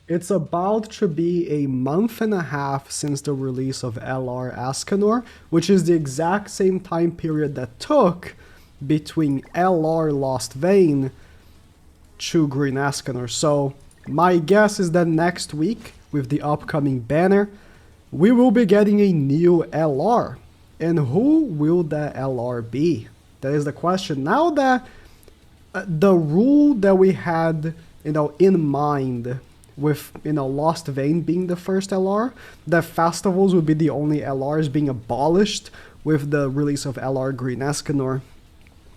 It's about to be a month and a half since the release of LR Ascanor, which is the exact same time period that took between LR Lost Vein to Green Ascanor. So my guess is that next week, with the upcoming banner, we will be getting a new LR. And who will that LR be? That is the question. Now that the rule that we had, in mind with, Lost Vein being the first LR, that festivals would be the only LRs being abolished with the release of LR Green Escanor.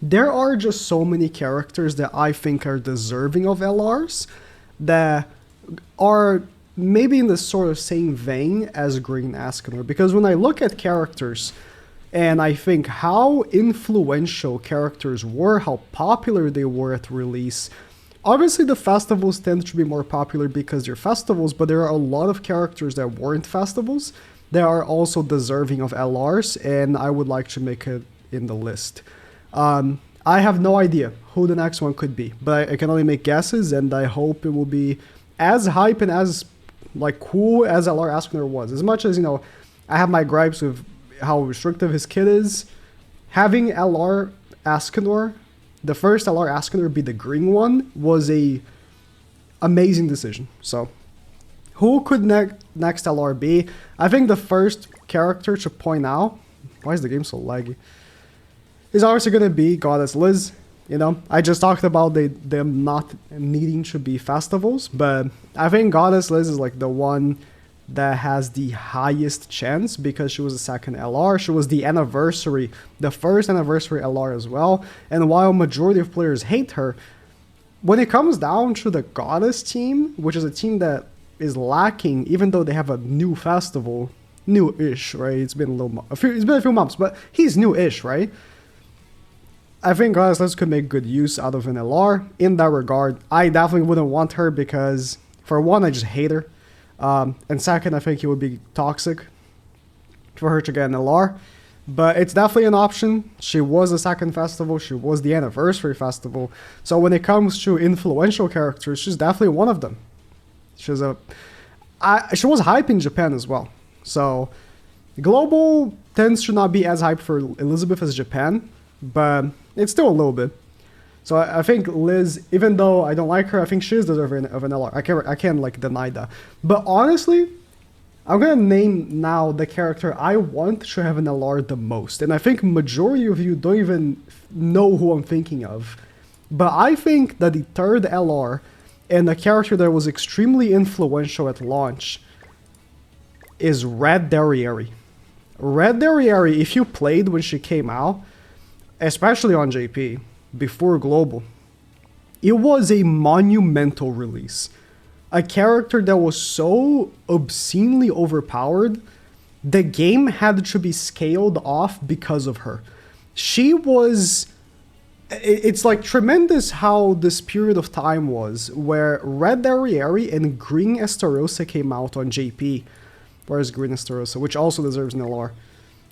There are just so many characters that I think are deserving of LRs that are maybe in the sort of same vein as Green Escanor. Because when I look at characters and I think how influential characters were, how popular they were at release, obviously the festivals tend to be more popular because they're festivals, but there are a lot of characters that weren't festivals that are also deserving of LRs, and I would like to make it in the list. I have no idea who the next one could be, but I can only make guesses, and I hope it will be as hype and as cool as LR Askner was. As much as I have my gripes with how restrictive his kit is. Having LR Ascanor, the first LR Ascanor be the green one, was a amazing decision. So, who could next LR be? I think the first character to point out, why is the game so laggy, is obviously going to be Goddess Liz. I just talked about them not needing to be festivals, but I think Goddess Liz is the one that has the highest chance because she was the second LR. She was the first anniversary LR as well. And while majority of players hate her, when it comes down to the Goddess team, which is a team that is lacking, even though they have a new festival, new-ish, right? It's been a few months, but he's new-ish, right? I think Goddess Liz could make good use out of an LR. In that regard, I definitely wouldn't want her because, for one, I just hate her. And second, I think it would be toxic for her to get an LR. But it's definitely an option. She was the second festival. She was the anniversary festival. So when it comes to influential characters, she's definitely one of them. She was hype in Japan as well. So global tends to not be as hype for Elizabeth as Japan, but it's still a little bit. So I think Liz, even though I don't like her, I think she is deserving of an LR. I can't deny that. But honestly, I'm gonna name now the character I want to have an LR the most, and I think majority of you don't even know who I'm thinking of. But I think that the third LR and a character that was extremely influential at launch is Red Derriere. Red Derriere, if you played when she came out, especially on JP, before Global, it was a monumental release. A character that was so obscenely overpowered, the game had to be scaled off because of her. She was... It's tremendous how this period of time was, where Red Derriere and Green Estarossa came out on JP. Where's Green Estarossa, which also deserves an LR.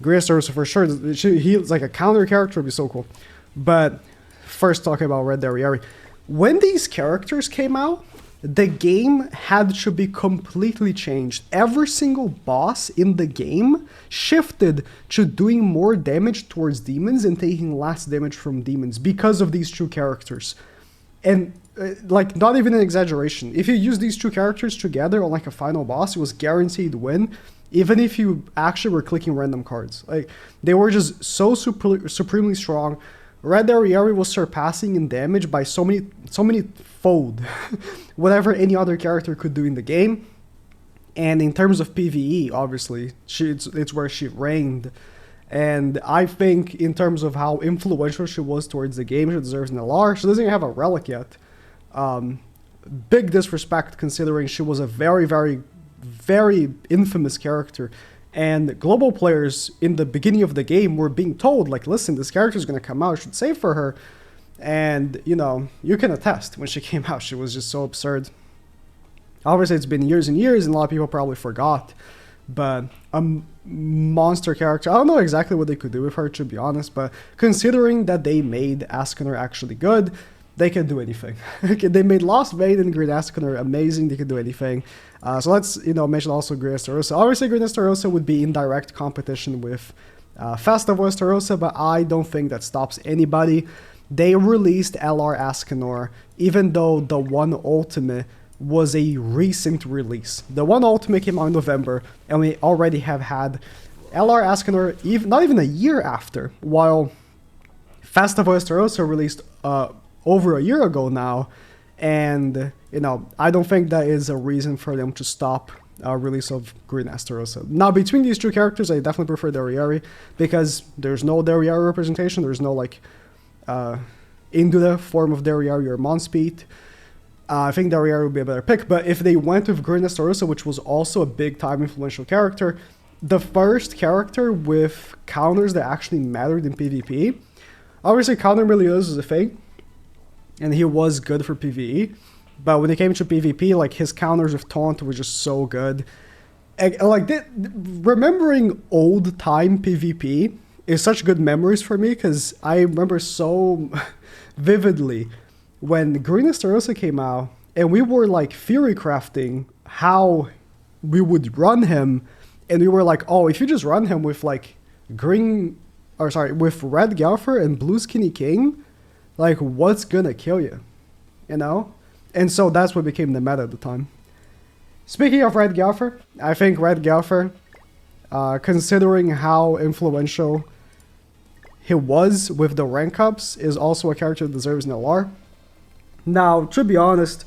Green Estarossa for sure, he's like a counter character, would be so cool. But first talking about Red Derriere. When these characters came out, the game had to be completely changed. Every single boss in the game shifted to doing more damage towards demons and taking less damage from demons because of these two characters. And not even an exaggeration. If you use these two characters together on a final boss, it was guaranteed win, even if you actually were clicking random cards. They were just so supremely strong. Red Derriere was surpassing in damage by so many fold whatever any other character could do in the game. And in terms of PvE, obviously, it's where she reigned. And I think in terms of how influential she was towards the game, she deserves an LR. She doesn't even have a relic yet. Big disrespect considering she was a very, very, very infamous character. And global players in the beginning of the game were being told, listen, this character is going to come out, you should save for her. And, you can attest, when she came out, she was just so absurd. Obviously, it's been years and years, and a lot of people probably forgot. But a monster character, I don't know exactly what they could do with her, to be honest, but considering that they made Ascanor actually good, they can do anything. They made Lost Vein and Green Escanor amazing. They can do anything. So let's, mention also Green Estarossa. Obviously, Green Estarossa would be in direct competition with Festival Estarossa, but I don't think that stops anybody. They released LR Escanor, even though the one Ultimate was a recent release. The one Ultimate came out in November, and we already have had LR Escanor not even a year after, while Festival Estarossa released over a year ago now, and I don't think that is a reason for them to stop release of Green Estarossa. Now, between these two characters, I definitely prefer Dariari, because there's no Dariari representation. There's no like Indura form of Dariari or Monspeed. I think Dariari would be a better pick, but if they went with Green Estarossa, which was also a big time influential character, the first character with counters that actually mattered in PvP. Obviously, counter Meliodas was a thing, and he was good for PvE, but when it came to PvP, like, his counters with Taunt were just so good. And, like, remembering old-time PvP is such good memories for me, because I remember so vividly when Green Estarossa came out, and we were, like, theory crafting how we would run him, and we were like, oh, if you just run him with, like, with Red Galfer and Blue Skinny King, like, what's gonna kill you? And so that's what became the meta at the time. Speaking of Red Galfer, I think Red Galfer, considering how influential he was with the rank ups, is also a character that deserves an LR. Now, to be honest,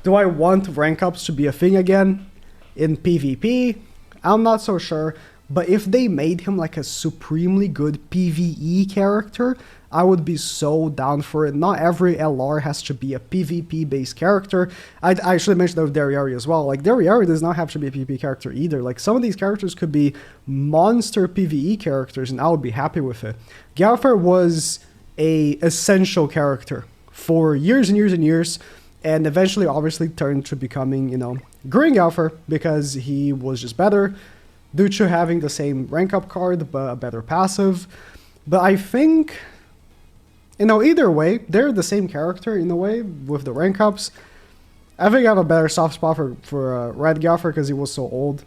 do I want rank ups to be a thing again in PvP? I'm not so sure, but if they made him like a supremely good PvE character, I would be so down for it. Not every LR has to be a PvP-based character. I should mention that with Dariari as well. Like, Dariari does not have to be a PvP character either. Like, some of these characters could be monster PvE characters, and I would be happy with it. Galfer was a essential character for years and years and years, and eventually obviously turned to becoming, Green Galfer, because he was just better due to having the same rank up card, but a better passive. But I think, either way, they're the same character in a way with the rank ups. I think I have a better soft spot for Red Galfer because he was so old.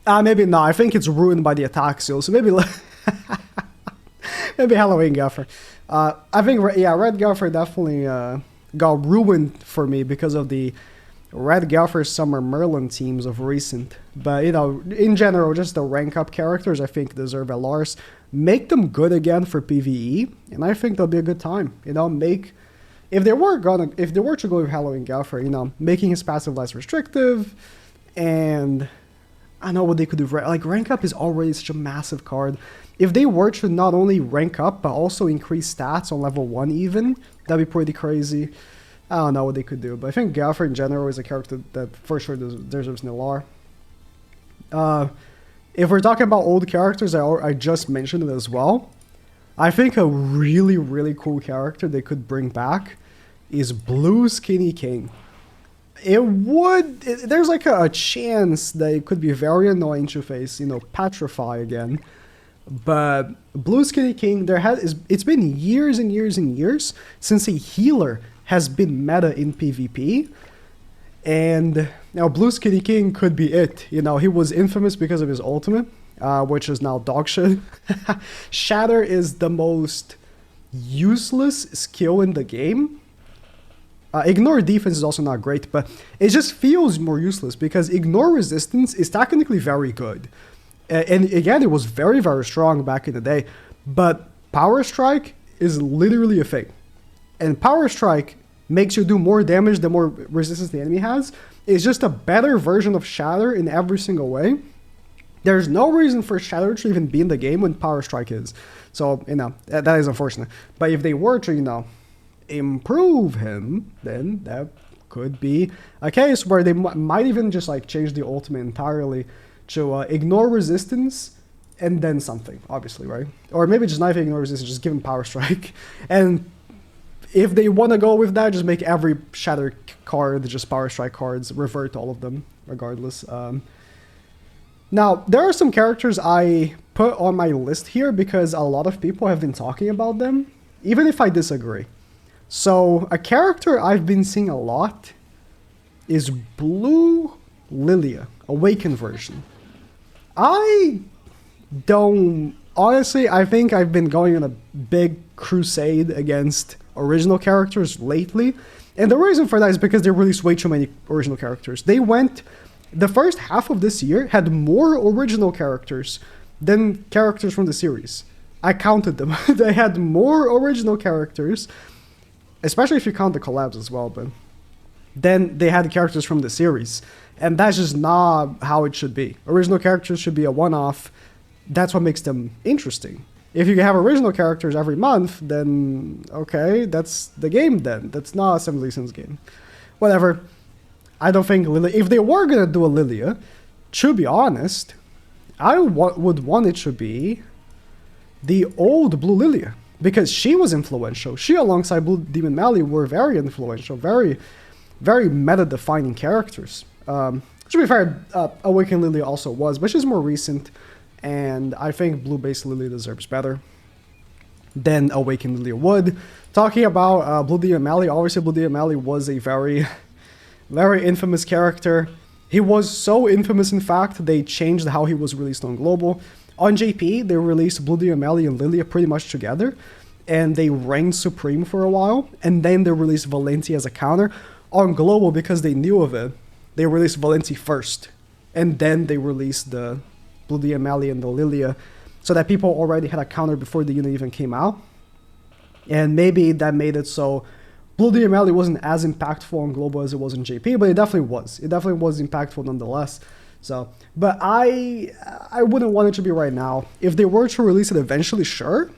Maybe not. I think it's ruined by the attack seal, so maybe maybe Halloween Galfer. I think, Red Galfer definitely got ruined for me because of the Red Galfer Summer Merlin teams of recent. But, in general, just the rank up characters I think deserve LRs. Make them good again for PvE, and I think that'll be a good time. If they were to go with Halloween Galfer, making his passive less restrictive, and I know what they could do. Like, rank up is already such a massive card. If they were to not only rank up, but also increase stats on level 1 even, that'd be pretty crazy. I don't know what they could do, but I think Galfer in general is a character that for sure deserves an LR. If we're talking about old characters, I just mentioned it as well. I think a really, really cool character they could bring back is Blue Skinny King. There's like a chance that it could be very annoying to face, Petrify again. But Blue Skinny King, it's been years and years and years since a healer has been meta in PvP, and now Blue Skinny King could be it. He was infamous because of his ultimate, which is now dog shit. Shatter is the most useless skill in the game. Ignore defense is also not great, but it just feels more useless because ignore resistance is technically very good. And again, it was very, very strong back in the day, but Power Strike is literally a thing. And Power Strike makes you do more damage the more resistance the enemy has. It's just a better version of Shatter in every single way. There's no reason for Shatter to even be in the game when Power Strike is. So, that is unfortunate. But if they were to, improve him, then that could be a case where they might even just, like, change the ultimate entirely to ignore resistance and then something, obviously, right? Or maybe just not even ignore resistance, just give him Power Strike. And if they want to go with that, just make every Shatter card just Power Strike cards, revert all of them, regardless. Now, there are some characters I put on my list here because a lot of people have been talking about them, even if I disagree. So a character I've been seeing a lot is Blue Lilia, Awakened version. I don't... Honestly, I think I've been going on a big crusade against original characters lately. And the reason for that is because they released way too many original characters. They went... The first half of this year had more original characters than characters from the series. I counted them. They had more original characters, especially if you count the collabs as well, but then they had characters from the series. And that's just not how it should be. Original characters should be a one-off. That's what makes them interesting. If you have original characters every month, then okay, that's the game then. That's not a 70 cents game. Whatever. I don't think Lilia... If they were gonna do a Lilia, to be honest, I would want it to be the old Blue Lilia, because she was influential. She, alongside Blue Demon Mally, were very influential, very, very meta-defining characters. To be fair, Awakened Lilia also was, but she's more recent, and I think Blue-based Lilia deserves better than Awakened Lilia would. Talking about Blue Demon Mally, obviously Blue Demon Mally was a very, very infamous character. He was so infamous, in fact, they changed how he was released on Global. On JP, they released Blue Demon Mally and Lilia pretty much together, and they reigned supreme for a while, and then they released Valenti as a counter. On Global, because they knew of it, they released Valenti first, and then they released the Blue Demon Mally and the Lilia, so that people already had a counter before the unit even came out. And maybe that made it so Blue Demon Mally wasn't as impactful on Global as it was in JP, but it definitely was. It definitely was impactful nonetheless. So, but I wouldn't want it to be right now. If they were to release it eventually, sure.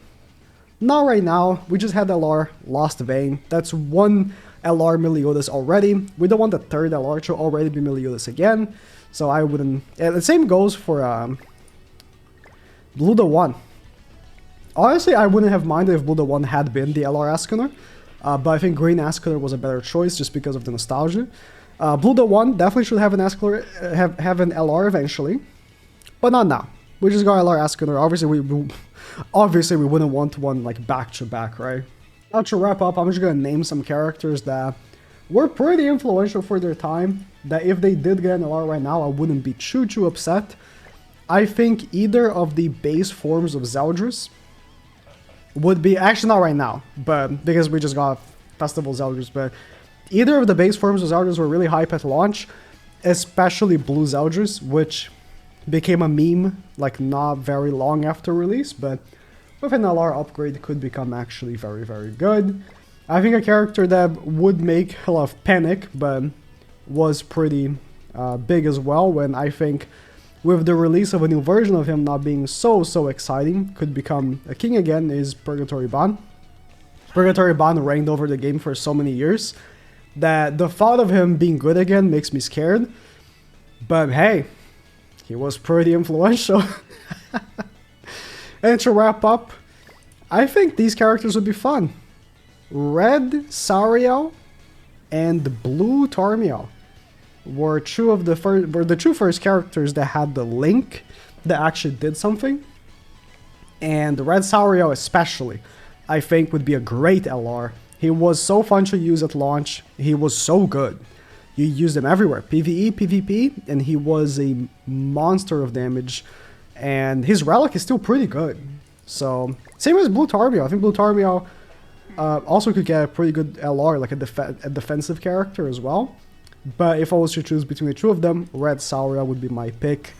Not right now. We just had LR Lost Vein. That's one LR Meliodas already. We don't want the third LR to already be Meliodas again. So I wouldn't... And the same goes for Blue the One. Honestly, I wouldn't have minded if Blue the One had been the LR Escanor. But I think Green Escanor was a better choice just because of the nostalgia. Blue the One definitely should have an Escanor, have an LR eventually, but not now. We just got LR Escanor. Obviously we wouldn't want one like back to back, right? Now to wrap up, I'm just gonna name some characters that were pretty influential for their time. That if they did get an LR right now, I wouldn't be too upset. I think either of the base forms of Zeldris would be, actually not right now, but because we just got Festival Zeldris, but either of the base forms of Zeldris were really hype at launch, especially Blue Zeldris, which became a meme like not very long after release, but with an LR upgrade could become actually very, very good. I think a character that would make a lot of panic, but was pretty big as well, when I think with the release of a new version of him not being so exciting, could become a king again, is Purgatory Ban. Purgatory Ban reigned over the game for so many years that the thought of him being good again makes me scared. But hey, he was pretty influential. And to wrap up, I think these characters would be fun. Red Sariel and Blue Tarmiel were the two first characters that had the link that actually did something. And Red Sariel especially, I think would be a great LR. He was so fun to use at launch. He was so good. You used him everywhere, PvE, PvP, and he was a monster of damage. And his relic is still pretty good. So, same as Blue Tarmiel. I think Blue Tarmiel also could get a pretty good LR, like a defensive character as well. But if I was to choose between the two of them, Red Sariel would be my pick.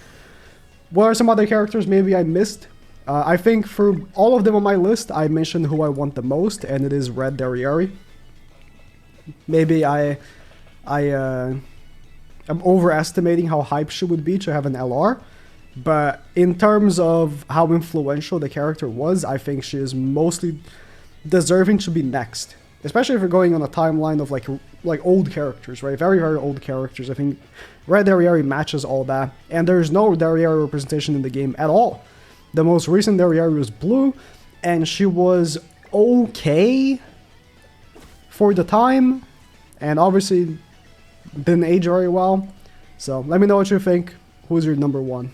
What are some other characters maybe I missed? I think for all of them on my list, I mentioned who I want the most, and it is Red Darieri. Maybe I'm overestimating how hype she would be to have an LR, but in terms of how influential the character was, I think she is mostly deserving to be next. Especially if you're going on a timeline of like old characters, right? Very, very old characters. I think Red Darieri matches all that, and there's no Darieri representation in the game at all. The most recent Darieri was Blue, and she was okay for the time, and obviously didn't age very well. So let me know what you think. Who's your number one?